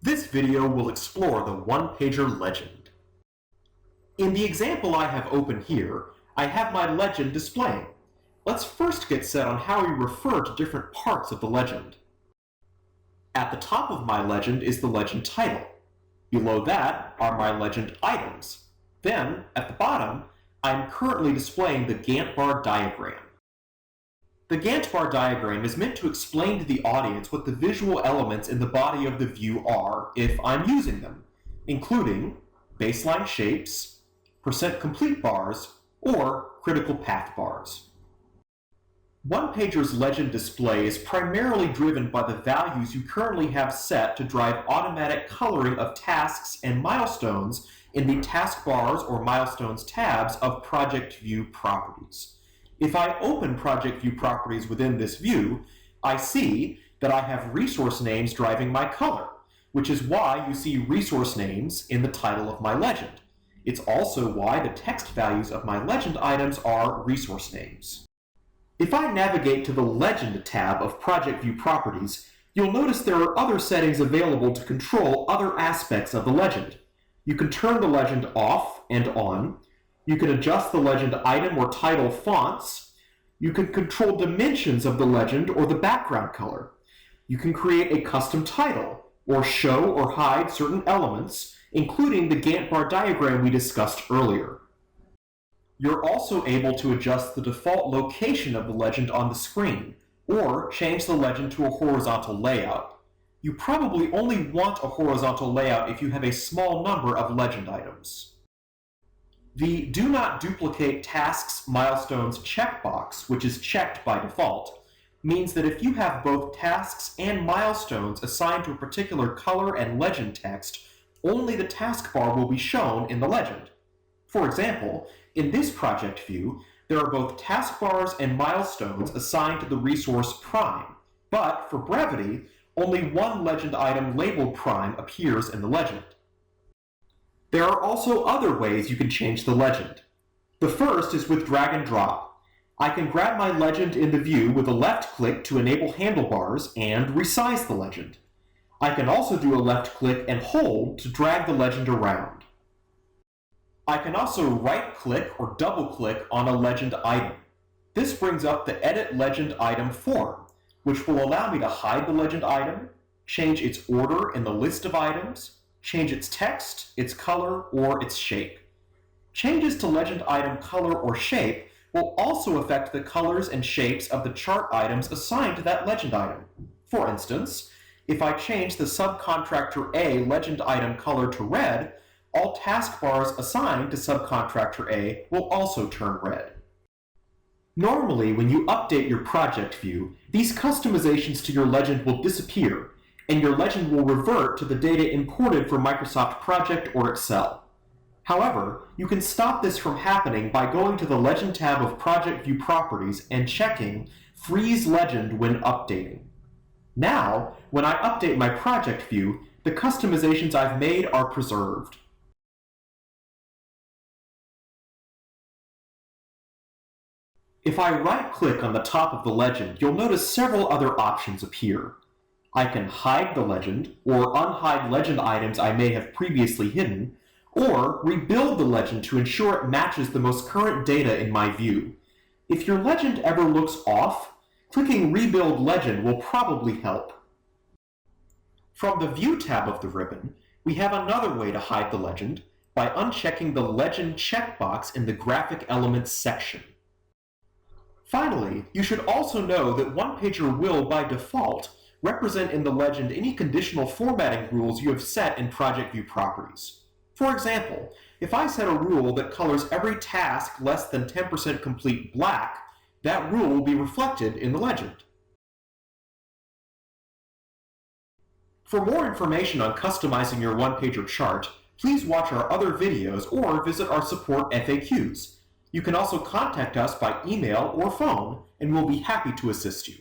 This video will explore the OnePager Legend. In the example I have open here, I have my legend displaying. Let's first get set on how we refer to different parts of the legend. At the top of my legend is the legend title. Below that are my legend items. Then, at the bottom, I'm currently displaying the Gantt bar diagram. The Gantt bar diagram is meant to explain to the audience what the visual elements in the body of the view are if I'm using them, including baseline shapes, percent complete bars, or critical path bars. OnePager's legend display is primarily driven by the values you currently have set to drive automatic coloring of tasks and milestones in the taskbars or milestones tabs of Project View properties. If I open Project View properties within this view, I see that I have resource names driving my color, which is why you see resource names in the title of my legend. It's also why the text values of my legend items are resource names. If I navigate to the Legend tab of Project View properties, you'll notice there are other settings available to control other aspects of the legend. You can turn the legend off and on. You can adjust the legend item or title fonts. You can control dimensions of the legend or the background color. You can create a custom title or show or hide certain elements, including the Gantt bar diagram we discussed earlier. You're also able to adjust the default location of the legend on the screen, or change the legend to a horizontal layout. You probably only want a horizontal layout if you have a small number of legend items. The Do Not Duplicate Tasks Milestones checkbox, which is checked by default, means that if you have both tasks and milestones assigned to a particular color and legend text, only the taskbar will be shown in the legend. For example, in this project view, there are both taskbars and milestones assigned to the resource Prime, but for brevity, only one legend item labeled Prime appears in the legend. There are also other ways you can change the legend. The first is with drag and drop. I can grab my legend in the view with a left click to enable handlebars and resize the legend. I can also do a left click and hold to drag the legend around. I can also right-click or double-click on a legend item. This brings up the Edit Legend Item form, which will allow me to hide the legend item, change its order in the list of items, change its text, its color, or its shape. Changes to legend item color or shape will also affect the colors and shapes of the chart items assigned to that legend item. For instance, if I change the Subcontractor A legend item color to red, all taskbars assigned to Subcontractor A will also turn red. Normally, when you update your project view, these customizations to your legend will disappear, and your legend will revert to the data imported from Microsoft Project or Excel. However, you can stop this from happening by going to the Legend tab of Project View Properties and checking Freeze Legend when updating. Now, when I update my project view, the customizations I've made are preserved. If I right-click on the top of the legend, you'll notice several other options appear. I can hide the legend, or unhide legend items I may have previously hidden, or rebuild the legend to ensure it matches the most current data in my view. If your legend ever looks off, clicking Rebuild Legend will probably help. From the View tab of the ribbon, we have another way to hide the legend by unchecking the Legend checkbox in the Graphic Elements section. Finally, you should also know that OnePager will, by default, represent in the legend any conditional formatting rules you have set in Project View properties. For example, if I set a rule that colors every task less than 10% complete black, that rule will be reflected in the legend. For more information on customizing your OnePager chart, please watch our other videos or visit our support FAQs. You can also contact us by email or phone, and we'll be happy to assist you.